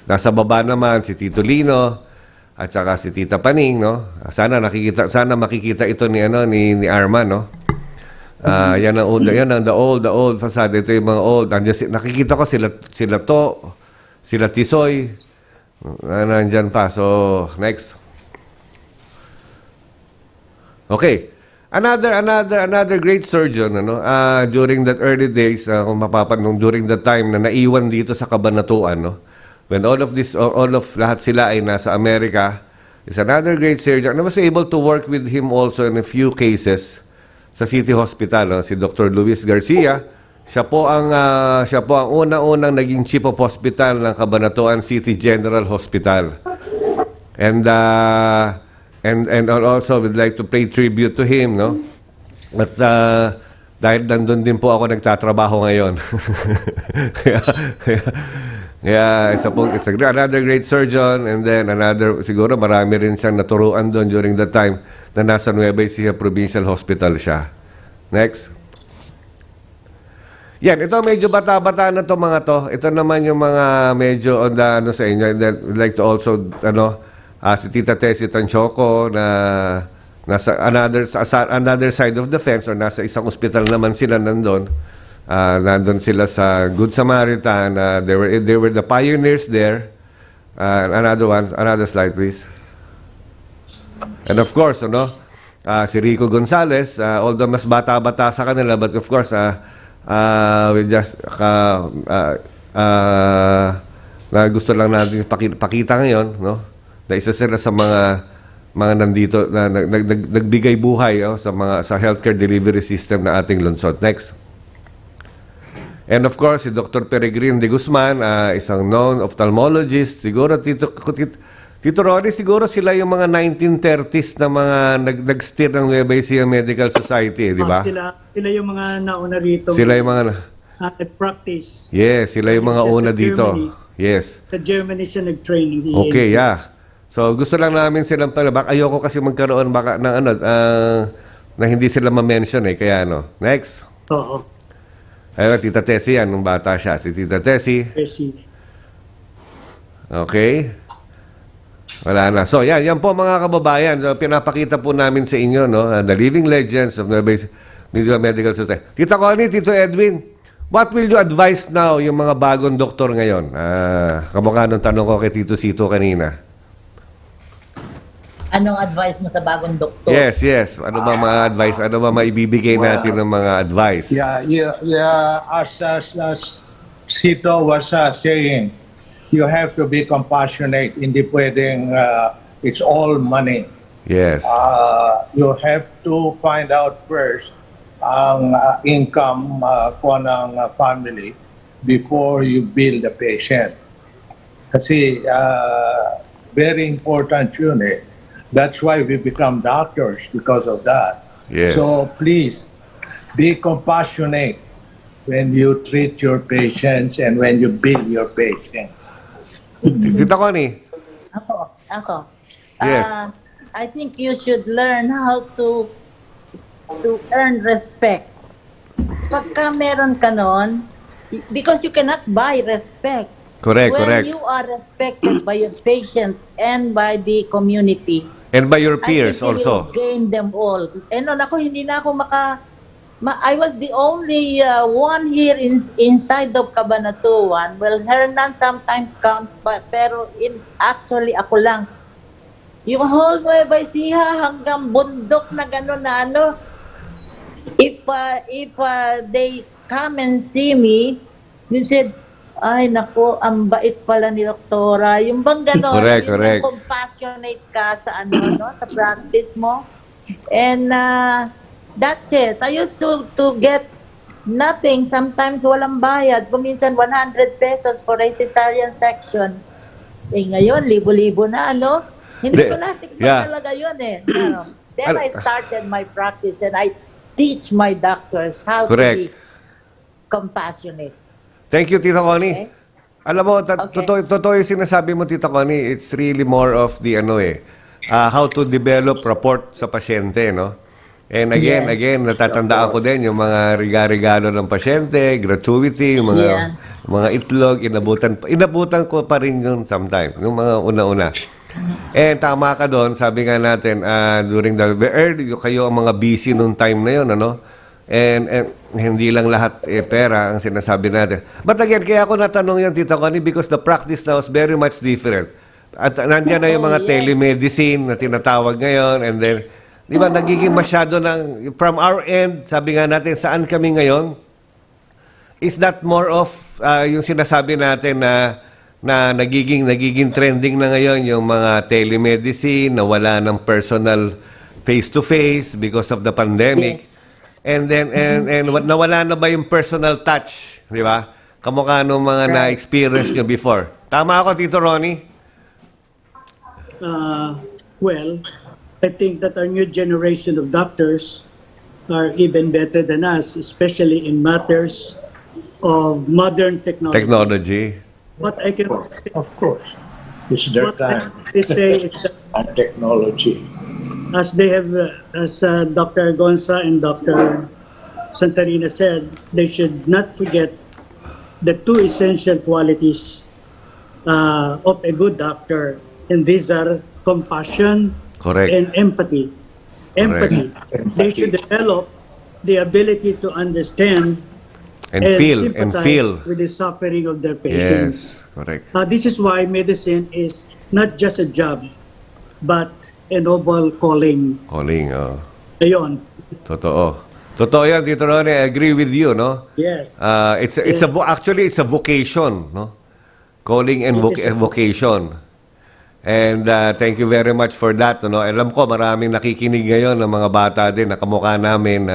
Nasa baba naman si Tito Lino at saka si Tita Paning, no? Sana makikita ito ni Arman, no? Yan ang the old facade. Ito yung mga old. Nakikita ko sila Tisoy. Nandyan pa. So, next. Okay. Another great surgeon, during that early days, kung mapapanong during the time na naiwan dito sa Kabanatuan, no? When all of lahat sila ay nasa Amerika, is another great surgeon. I was able to work with him also in a few cases sa City Hospital, no? Si Dr. Luis Garcia. Siya po ang unang naging chief of hospital ng Cabanatuan City General Hospital. And also would like to pay tribute to him, no? But dahil nandun din po ako nagtatrabaho ngayon. kaya it's another great surgeon, and then siguro marami rin siyang naturuan doon during that time na nasa Nueva Ecija Provincial Hospital siya. Next. Yan, ito medyo bata-bata na to mga to. Ito naman yung mga medyo on the, sa inyo, and then we'd like to also, si Tita Tessie Tanchoco na nasa another side of the fence, or nasa isang ospital naman sila nandun. Nandun sila sa Good Samaritan. They were the pioneers there. Another slide, please. And of course, si Rico Gonzalez, although mas bata-bata sa kanila, but of course, we just na gusto lang natin pakita ngayon, no? Na isa sila sa mga nandito na nagbigay buhay sa healthcare delivery system na ating lungsod. Next. And of course, si Dr. Peregrine de Guzman, isang known ophthalmologist. Siguro Tito Ronnie, siguro sila yung mga 1930s na mga nag-steer ng Nueva Ecija Medical Society, di ba? Sila yung mga nauna rito. Sila yung mga nag-practice. Yes, sila yung mga una dito. Yes. Sa Germany siya nag-training. Okay, yeah. So gusto lang namin silang palabak. Ayoko kasi magkaroon baka ng na hindi sila ma-mention kaya Next. Oo. Ayun, Tita Tessie yan, nung bata siya. Si Tita Tessie. Tessie. Okay. Wala na. So, yan po mga kababayan. So, pinapakita po namin sa inyo, no, the living legends of Nueva Ecija Medical Society. Tita Connie, Tito Edwin, what will you advise now yung mga bagong doktor ngayon? Kamukha nung tanong ko kay Tito Sito kanina. Anong advice mo sa bagong doktor? Yes. Ano ba mga advice? Ano ba maibibigay natin ng mga advice? Yeah. As Sito was saying, you have to be compassionate. Hindi pwedeng it's all money. Yes. You have to find out first ang income ko ng family before you bill the patient. Kasi very important yun eh. That's why we become doctors, because of that. Yes. So please, be compassionate when you treat your patients and when you bill your patients. Tita Connie? Ako. Yes. I think you should learn how to earn respect. Pagka meron ka nun, because you cannot buy respect. Correct. When you are respected by your patient and by the community, And by your peers I think you also. will gain them all. And hindi na ako I was the only one here inside of Cabanatuan. Well, Hernan sometimes comes, pero actually ako lang. Yung whole Nueva Ecija hanggang bundok na gano'n na if they come and see me, they said, ay nako, ang bait pala ni Doktora. Yung bang gano'n, Correct. yung compassionate ka sa sa practice mo. And that's it. I used to get nothing. Sometimes walang bayad. Kuminsan 100 pesos for a cesarean section. Ngayon, libo-libo na, Hindi ko natikman talaga yun eh. Then I started my practice and I teach my doctors how to be compassionate. Thank you, Tita Connie. Okay. Alam mo, totoo yung sinasabi mo, Tita Connie. It's really more of the how to develop rapport sa pasyente, no? And again, natatandaan ko din yung mga regalo ng pasyente, gratuity, yung mga itlog, inabutan ko pa rin yun sometimes, yung mga una-una. And tama ka doon, sabi nga natin, during the early, kayo ang mga busy nung time na yun, And hindi lang lahat pera ang sinasabi natin. But again, kaya ako natanong yan, Tita Connie, because the practice now is very much different. At nandiyan na yung mga telemedicine na tinatawag ngayon, and then, di ba, nagiging masyado ng, from our end, sabi nga natin, saan kami ngayon, is that more of yung sinasabi natin na nagiging trending na ngayon yung mga telemedicine, na wala ng personal face-to-face because of the pandemic. And then, and nawala na ba yung personal touch, di ba? Kamukha nung mga na-experience nyo before. Tama ako, Tito Ronnie? Well, I think that our new generation of doctors are even better than us, especially in matters of modern technology. What I can Of course, it's their time. say is that And technology. as they have, as Dr. Gonza and Dr. Santarina said, they should not forget the two essential qualities of a good doctor, and these are compassion Correct. and empathy. Empathy. They should develop the ability to understand And feel, sympathize with the suffering of their patients. Yes, correct. This is why medicine is not just a job, but a noble calling. Calling, Ayun. Totoo yan, Tito Ronnie. I agree with you, no? Yes. Actually, it's a vocation, no? Calling and vocation. And thank you very much for that, no? Alam ko, maraming nakikinig ngayon ng mga bata din na kamukha namin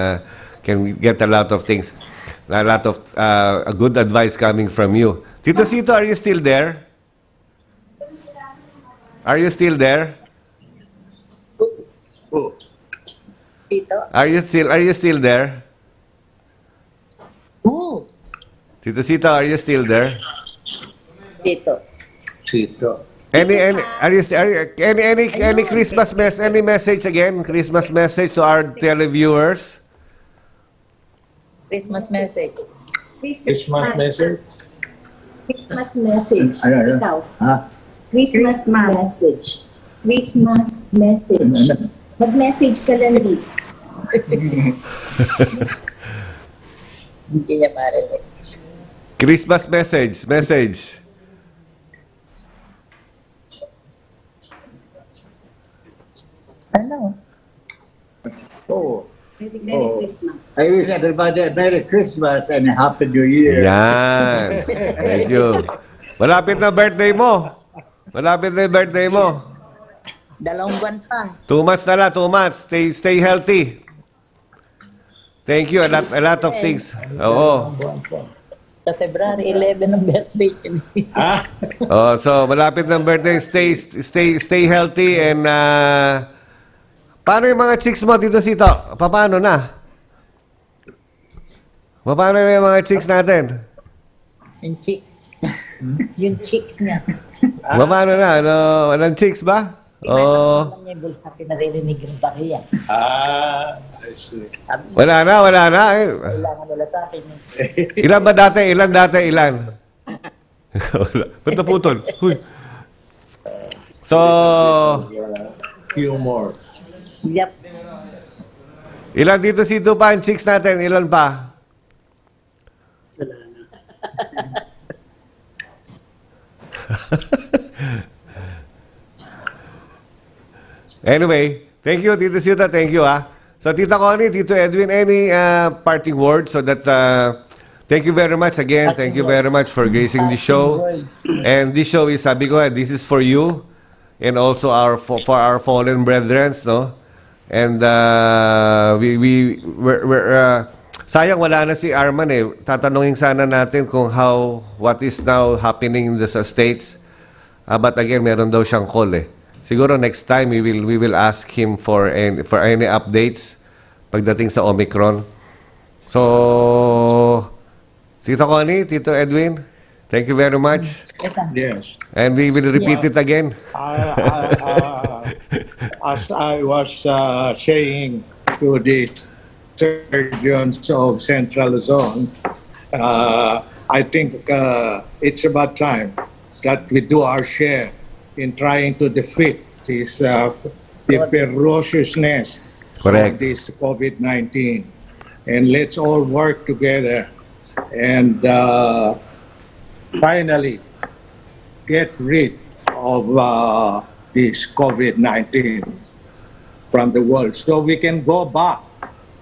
can get a lot of things. A lot of good advice coming from you. Tito Sito, are you still there? Are you still there? Sito? Are you still there? Who? Tito Sito, are you still there? Sito. Any Christmas any message again? Christmas message to our televiewers? Christmas message. Christmas message. Christmas message. Ano? Ikaw. Ha? Christmas message. Christmas message. Mag-message ka lang dito. Hindi niya marinig. Christmas message. Ano? Oh, Merry Christmas. I wish everybody a Merry Christmas and a Happy New Year. Yan. Thank you. Malapit na birthday mo. Malapit na yung birthday mo. 2 buwan pa. 2 months na lang, 2 months. Stay healthy. Thank you. A lot of things. Oo. Sa February 11 ang birthday ko. Oh, so malapit ng birthday. Stay healthy and paano yung mga chicks mo dito Sito? Paano na? Paano na yung mga chicks natin? Yung chicks. Yung chicks niya. Paano na? Ano, anong chicks ba? Oh, Alam niya yung bulsa, pinaririnig yung bariya. I see. wala na. Eh, Kailangan nila sa akin. Ilan ba dati? Ilan? Wala. Ba't naputol? Huy. So, Few more. Yep. ilan dito Sito pa ang chicks natin? Ilan pa? Wala na. Anyway, thank you, Tito Sita. Thank you, So, Tita Connie, Tito Edwin, any parting words so that thank you very much again. Thank you very much for gracing the show. And this show is, sabi ko, this is for you and also for our fallen brethren, no? And we're sayang wala na si Arman eh. Tatanungin sana natin kung what is now happening in the States. But again, meron daw siyang call eh. Siguro next time we will ask him for any updates pagdating sa Omicron. So, Tito Connie, Tito Edwin, thank you very much. Yes. And we will repeat it again. As I was saying to the surgeons of Central Zone, I think it's about time that we do our share in trying to defeat this the ferociousness Correct. of this COVID-19. And let's all work together and finally get rid of this COVID-19 from the world so we can go back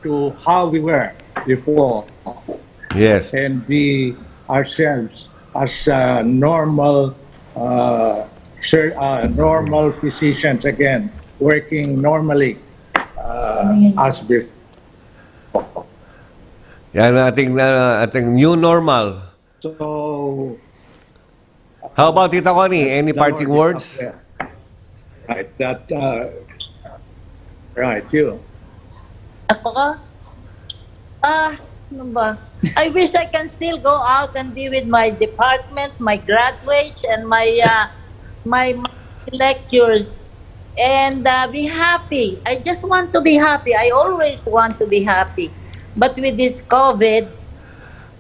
to how we were before Yes. and be ourselves as normal normal physicians again, working normally as before. Yan ang ating new normal. So, How about Tita Connie? Any the parting Lord is words? up there. Right, that, right, you. Ako ka? Ano ba? I wish I can still go out and be with my department, my graduates, and my lectures, and be happy. I just want to be happy. I always want to be happy. But with this COVID,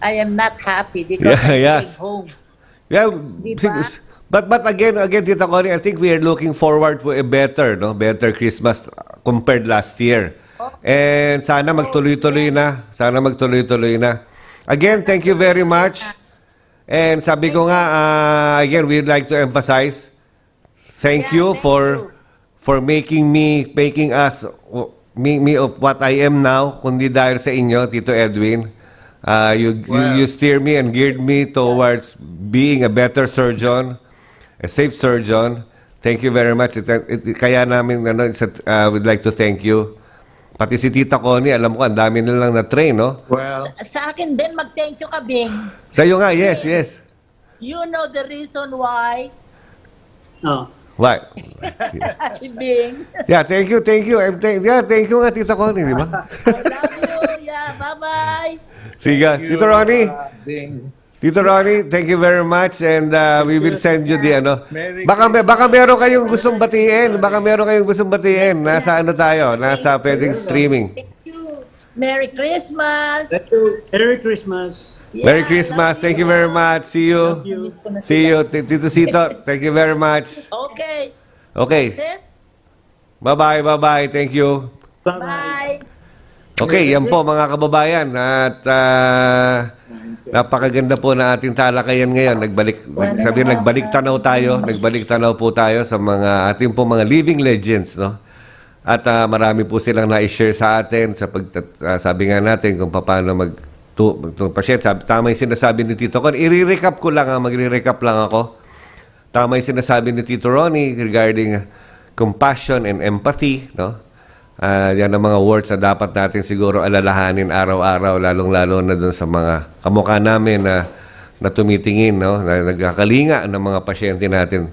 I am not happy because I'm Yes. staying home. Yeah, Diba? but again, Tita Connie, I think we are looking forward to a better Christmas compared last year. And sana magtuloy-tuloy na. Again, thank you very much. And sabi ko nga, again, we'd like to emphasize, thank you for making me of what I am now, kundi dahil sa inyo, Tito Edwin. You steer me and geared me towards being a better surgeon, a safe surgeon. Thank you very much. Kaya namin, we'd like to thank you. Pati si Tita Connie, alam ko, ang dami nilang na-train, no? Well, Sa akin din, mag-thank you ka, Bing. Sa'yo nga, yes. You know the reason why, Oh. Why? si Bing. Yeah, thank you. Thank you nga, Tita Connie, di ba? I love you. Yeah, bye-bye. Sige, Tito Ronnie. Ding. Tito Ronnie, thank you very much and we will send you the Merry Baka meron kayong gustong batiin. Nasa tayo? Nasa pwedeng streaming. Thank you. Merry Christmas. Thank you. Merry Christmas. Merry Christmas. Thank you very much. See you. You. See you. Tito Sito, thank you very much. Okay. Okay. That's it. Bye-bye, bye-bye. Thank you. Bye-bye. Bye. Okay, yan po mga kababayan. At napakaganda po na ating talakayan ngayon. Nagbalik tanaw tayo. Nagbalik tanaw po tayo sa mga ating po mga living legends, no? At marami po silang na-share sa atin sa sabi nga natin kung paano pasyent. Tama yung sinasabi ni Tito Con. I-recap ko lang, magre-recap lang ako. Tama yung sinasabi ni Tito Ronnie regarding compassion and empathy, no? Yan ang mga words na dapat natin siguro alalahanin araw-araw, lalong-lalo na doon sa mga kamukha namin na tumitingin, no? Na nagkakalinga ng mga pasyente natin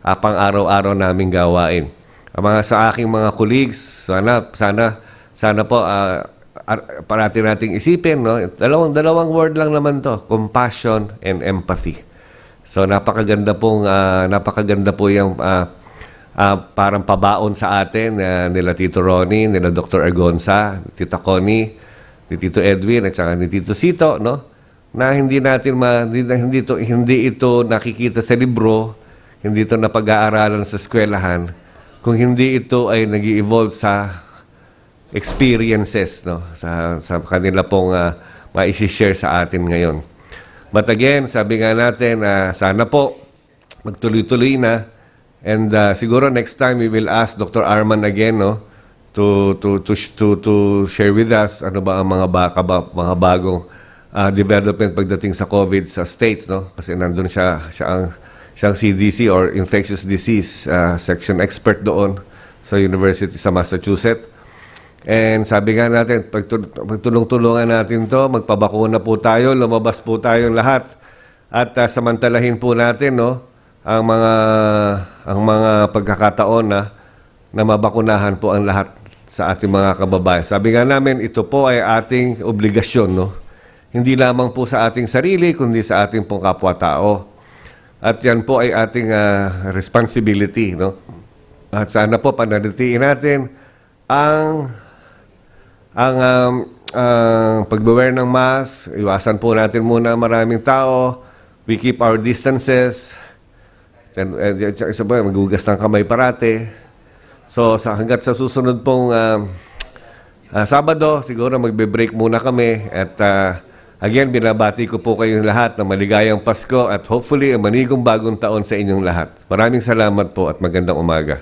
pang araw-araw naming gawain. Sa aking mga colleagues, sana po parati nating isipin, no? Dalawang word lang naman to, compassion and empathy. So napakaganda po yung parang pabaon sa atin nila Tito Ronnie, nila Dr. Agonza, Tita Connie, ni Tito Edwin at saka ni Tito Sito, no? Na hindi ito nakikita sa libro, hindi ito napag-aaralan sa eskwelahan, kung hindi ito ay nag-evolve sa experiences, no? Sa kanila pong ma-share sa atin ngayon. But again, sabi nga natin, sana po magtuloy-tuloy na. And siguro next time we will ask Dr. Arman again, no, to share with us ano ba ang mga bagong development pagdating sa COVID sa states, no? Kasi nandun siyang CDC or infectious disease section expert doon sa University sa Massachusetts. And sabi nga natin, pagtulong-tulungan natin to, magpabakuna po tayo, lumabas po tayong lahat. At samantalahin po natin, no, ang mga pagkakataon na mabakunahan po ang lahat sa ating mga kababayan. Sabi nga namin, ito po ay ating obligasyon, no? Hindi lamang po sa ating sarili, kundi sa ating pong kapwa-tao. At yan po ay ating responsibility, no? At sana po panalitiin natin ang pag-wear ng mask, iwasan po natin muna maraming tao, we keep our distances, isa ba, magugas ng kamay parate. So, hanggat sa susunod pong Sabado, siguro magbe-break muna kami. At again, binabati ko po kayong lahat na maligayang Pasko at hopefully manigong bagong taon sa inyong lahat. Maraming salamat po at magandang umaga.